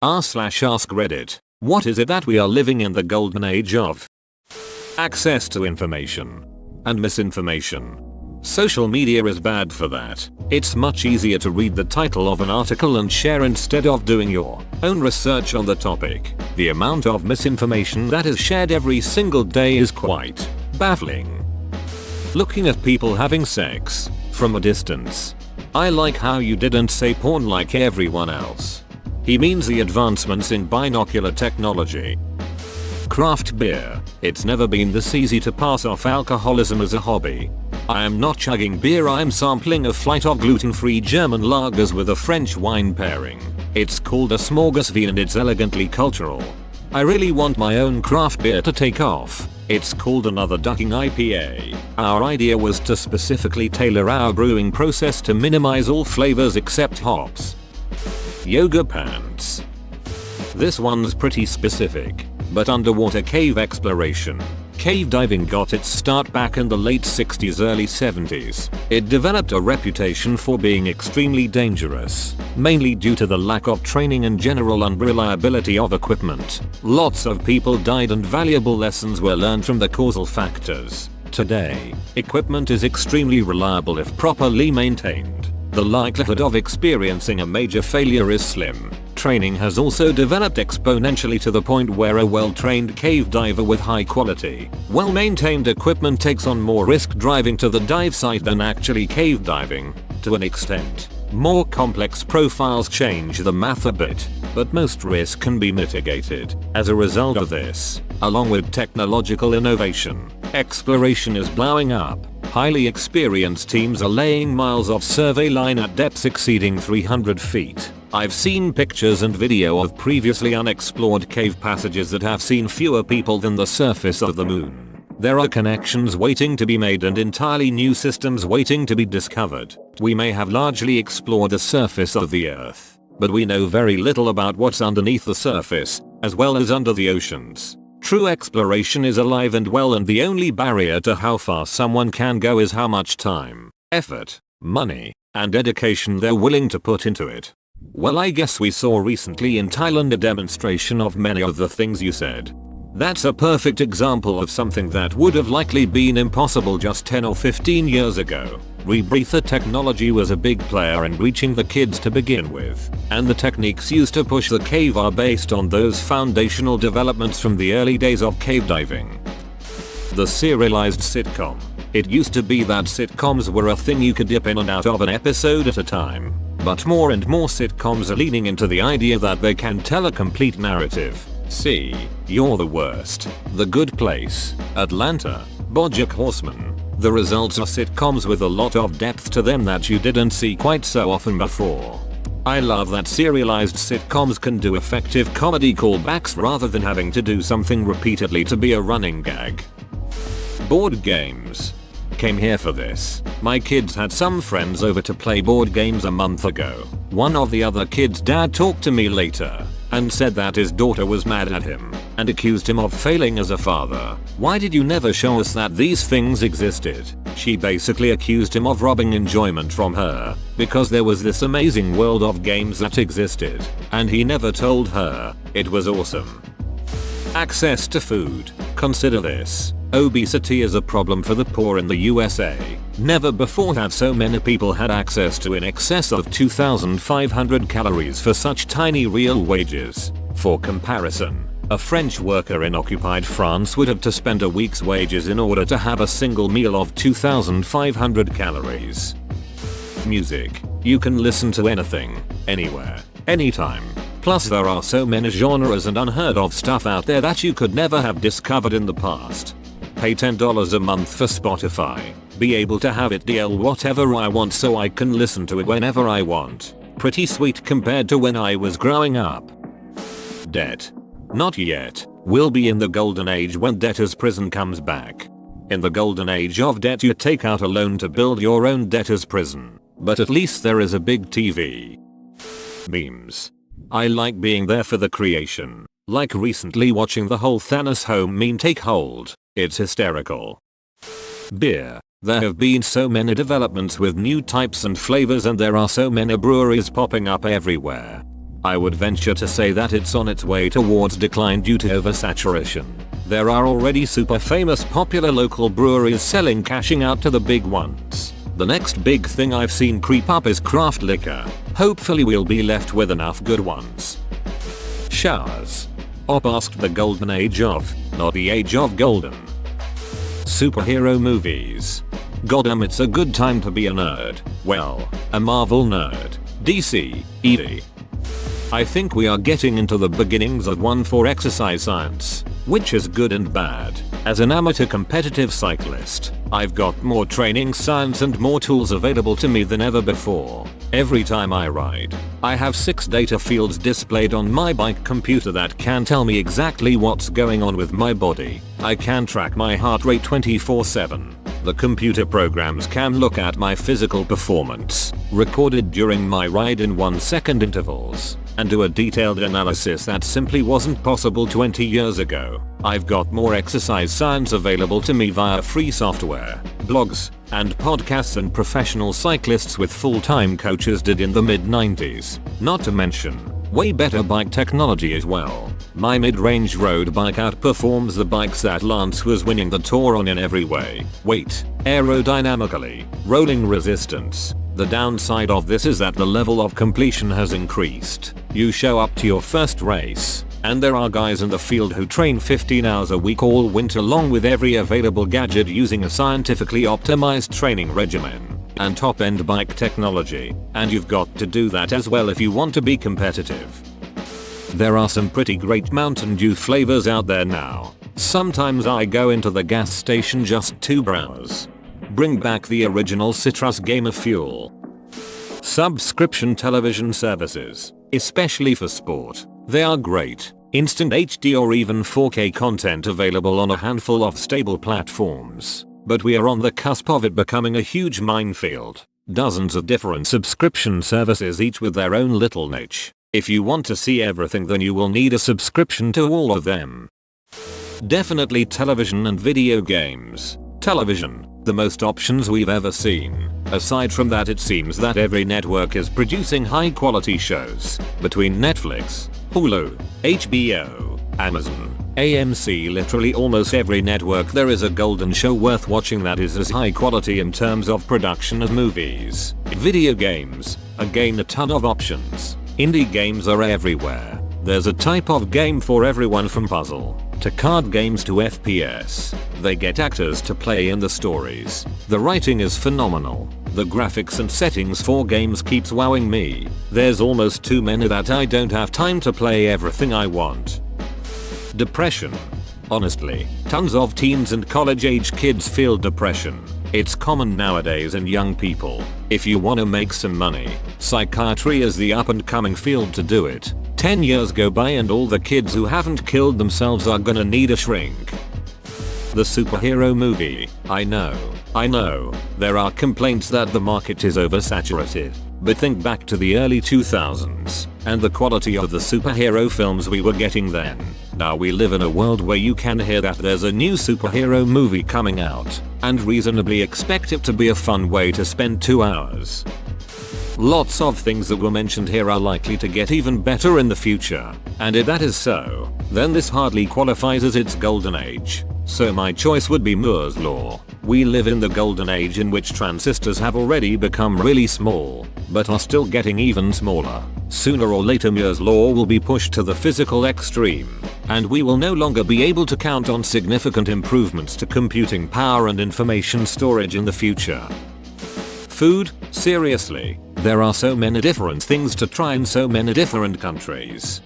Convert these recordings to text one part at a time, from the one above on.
r/ask Reddit. What is it that we are living in the golden age of? Access to information and misinformation. Social media is bad for that. It's much easier to read the title of an article and share instead of doing your own research on the topic. The amount of misinformation that is shared every single day is quite baffling. Looking at people having sex from a distance. I like how you didn't say porn like everyone else. He means the advancements in binocular technology. Craft beer. It's never been this easy to pass off alcoholism as a hobby. I am not chugging beer, I'm sampling a flight of gluten-free German lagers with a French wine pairing. It's called a smorgasbord and it's elegantly cultural. I really want my own craft beer to take off. It's called Another Ducking IPA. Our idea was to specifically tailor our brewing process to minimize all flavors except hops. Yoga pants. This one's pretty specific, but underwater cave exploration. Cave diving got its start back in the late 60s, early 70s. It developed a reputation for being extremely dangerous, mainly due to the lack of training and general unreliability of equipment. Lots of people died and valuable lessons were learned from the causal factors. Today, equipment is extremely reliable if properly maintained. The likelihood of experiencing a major failure is slim. Training has also developed exponentially to the point where a well-trained cave diver with high quality, well-maintained equipment takes on more risk driving to the dive site than actually cave diving. To an extent, more complex profiles change the math a bit, but most risk can be mitigated. As a result of this, along with technological innovation, exploration is blowing up. Highly experienced teams are laying miles of survey line at depths exceeding 300 feet. I've seen pictures and video of previously unexplored cave passages that have seen fewer people than the surface of the moon. There are connections waiting to be made and entirely new systems waiting to be discovered. We may have largely explored the surface of the Earth, but we know very little about what's underneath the surface, as well as under the oceans. True exploration is alive and well, and the only barrier to how far someone can go is how much time, effort, money, and dedication they're willing to put into it. Well, I guess we saw recently in Thailand a demonstration of many of the things you said. That's a perfect example of something that would have likely been impossible just 10 or 15 years ago. Rebreather technology was a big player in reaching the kids to begin with, and the techniques used to push the cave are based on those foundational developments from the early days of cave diving. The serialized sitcom. It used to be that sitcoms were a thing you could dip in and out of an episode at a time, but more and more sitcoms are leaning into the idea that they can tell a complete narrative. See, You're the Worst, The Good Place, Atlanta, BoJack Horseman. The results are sitcoms with a lot of depth to them that you didn't see quite so often before. I love that serialized sitcoms can do effective comedy callbacks rather than having to do something repeatedly to be a running gag. Board games. Came here for this. My kids had some friends over to play board games a month ago. One of the other kids' dad talked to me later and said that his daughter was mad at him and accused him of failing as a father. Why did you never show us that these things existed? She basically accused him of robbing enjoyment from her because there was this amazing world of games that existed and he never told her. It was awesome. Access to food. Consider this. Obesity is a problem for the poor in the USA. Never before have so many people had access to in excess of 2,500 calories for such tiny real wages. For comparison, a French worker in occupied France would have to spend a week's wages in order to have a single meal of 2,500 calories. Music. You can listen to anything, anywhere, anytime. Plus there are so many genres and unheard of stuff out there that you could never have discovered in the past. Pay $10 a month for Spotify. Be able to have it DL whatever I want so I can listen to it whenever I want. Pretty sweet compared to when I was growing up. Debt. Not yet. We'll be in the golden age when debtor's prison comes back. In the golden age of debt you take out a loan to build your own debtor's prison. But at least there is a big TV. Memes. I like being there for the creation. Like recently watching the whole Thanos home meme take hold. It's hysterical. Beer. There have been so many developments with new types and flavors and there are so many breweries popping up everywhere. I would venture to say that it's on its way towards decline due to oversaturation. There are already super famous popular local breweries selling, cashing out to the big ones. The next big thing I've seen creep up is craft liquor. Hopefully we'll be left with enough good ones. Showers. Op asked the golden age of, not the age of golden. Superhero movies. Goddamn, it's a good time to be a nerd. Well, a Marvel nerd. DC, ED. I think we are getting into the beginnings of one for exercise science, which is good and bad. As an amateur competitive cyclist, I've got more training science and more tools available to me than ever before. Every time I ride, I have 6 data fields displayed on my bike computer that can tell me exactly what's going on with my body. I can track my heart rate 24/7. The computer programs can look at my physical performance, recorded during my ride in 1-second intervals, and do a detailed analysis that simply wasn't possible 20 years ago. I've got more exercise science available to me via free software, blogs, and podcasts than professional cyclists with full-time coaches did in the mid-90s. Not to mention, way better bike technology as well. My mid-range road bike outperforms the bikes that Lance was winning the Tour on in every way. Weight, aerodynamically, rolling resistance. The downside of this is that the level of completion has increased. You show up to your first race, and there are guys in the field who train 15 hours a week all winter long with every available gadget using a scientifically optimized training regimen and top-end bike technology, and you've got to do that as well if you want to be competitive. There are some pretty great Mountain Dew flavors out there now. Sometimes I go into the gas station just to browse. Bring back the original citrus gamer fuel. Subscription television services, especially for sport. They are great. Instant HD or even 4K content available on a handful of stable platforms. But we are on the cusp of it becoming a huge minefield. Dozens of different subscription services, each with their own little niche. If you want to see everything, then you will need a subscription to all of them. Definitely television and video games. Television, the most options we've ever seen. Aside from that, it seems that every network is producing high quality shows. Between Netflix, Hulu, HBO, Amazon, AMC, literally almost every network there is a golden show worth watching that is as high quality in terms of production as movies. Video games, again a ton of options. Indie games are everywhere. There's a type of game for everyone, from puzzle to card games to FPS. They get actors to play in the stories. The writing is phenomenal. The graphics and settings for games keeps wowing me. There's almost too many that I don't have time to play everything I want. Depression. Honestly, tons of teens and college-age kids feel depression. It's common nowadays in young people. If you want to make some money, psychiatry is the up-and-coming field to do it. 10 years go by and all the kids who haven't killed themselves are gonna need a shrink. The superhero movie. I know, there are complaints that the market is oversaturated. But think back to the early 2000s and the quality of the superhero films we were getting then. Now we live in a world where you can hear that there's a new superhero movie coming out and reasonably expect it to be a fun way to spend 2 hours. Lots of things that were mentioned here are likely to get even better in the future, and if that is so, then this hardly qualifies as its golden age. So my choice would be Moore's Law. We live in the golden age in which transistors have already become really small, but are still getting even smaller. Sooner or later Moore's Law will be pushed to the physical extreme, and we will no longer be able to count on significant improvements to computing power and information storage in the future. Food? Seriously, there are so many different things to try in so many different countries.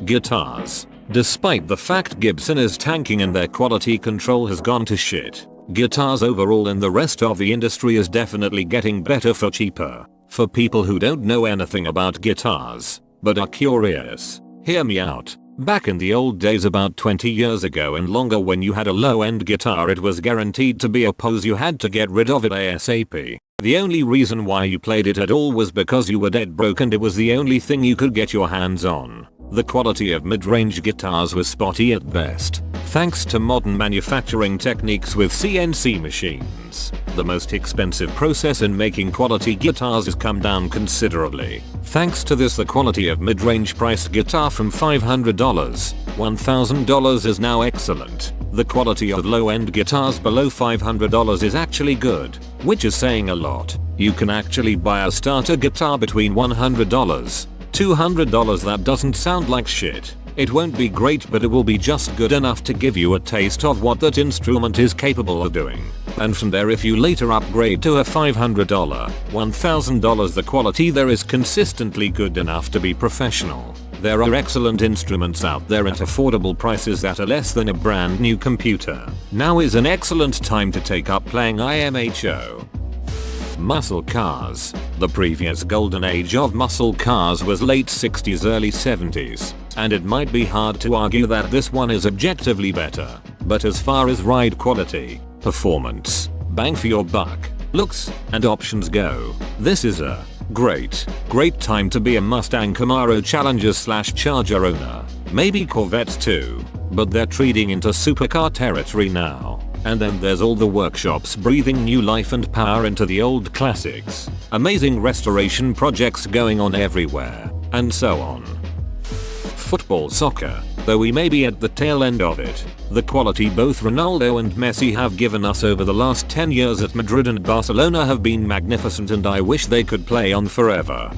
Guitars. Despite the fact Gibson is tanking and their quality control has gone to shit, guitars overall in the rest of the industry is definitely getting better for cheaper. For people who don't know anything about guitars, but are curious, hear me out. Back in the old days about 20 years ago and longer, when you had a low-end guitar, it was guaranteed to be a pose. You had to get rid of it ASAP. The only reason why you played it at all was because you were dead broke and it was the only thing you could get your hands on. The quality of mid-range guitars was spotty at best. Thanks to modern manufacturing techniques with CNC machines, the most expensive process in making quality guitars has come down considerably. Thanks to this, the quality of mid-range priced guitar from $500, $1,000 is now excellent. The quality of low-end guitars below $500 is actually good, which is saying a lot. You can actually buy a starter guitar between $100, $200. That doesn't sound like shit. It won't be great, but it will be just good enough to give you a taste of what that instrument is capable of doing. And from there, if you later upgrade to a $500, $1,000, the quality there is consistently good enough to be professional. There are excellent instruments out there at affordable prices that are less than a brand new computer. Now is an excellent time to take up playing IMHO. Muscle cars. The previous golden age of muscle cars was late 60s, early 70s. And it might be hard to argue that this one is objectively better. But as far as ride quality, performance, bang for your buck, looks, and options go, this is a great time to be a Mustang, Camaro, Challenger / Charger owner. Maybe Corvettes too, but they're treading into supercar territory now. And then there's all the workshops breathing new life and power into the old classics. Amazing restoration projects going on everywhere, and so on. Football, soccer, though we may be at the tail end of it, the quality both Ronaldo and Messi have given us over the last 10 years at Madrid and Barcelona have been magnificent, and I wish they could play on forever.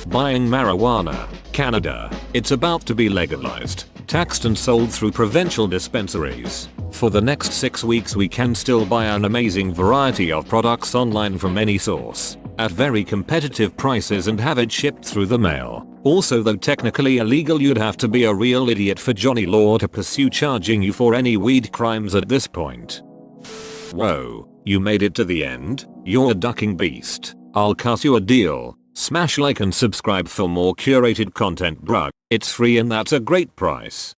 Buying marijuana. Canada. It's about to be legalized, taxed and sold through provincial dispensaries. For the next 6 weeks we can still buy an amazing variety of products online from any source, at very competitive prices, and have it shipped through the mail. Also, though technically illegal, you'd have to be a real idiot for Johnny Law to pursue charging you for any weed crimes at this point. Whoa, you made it to the end? You're a ducking beast. I'll cut you a deal. Smash like and subscribe for more curated content, bruh. It's free and that's a great price.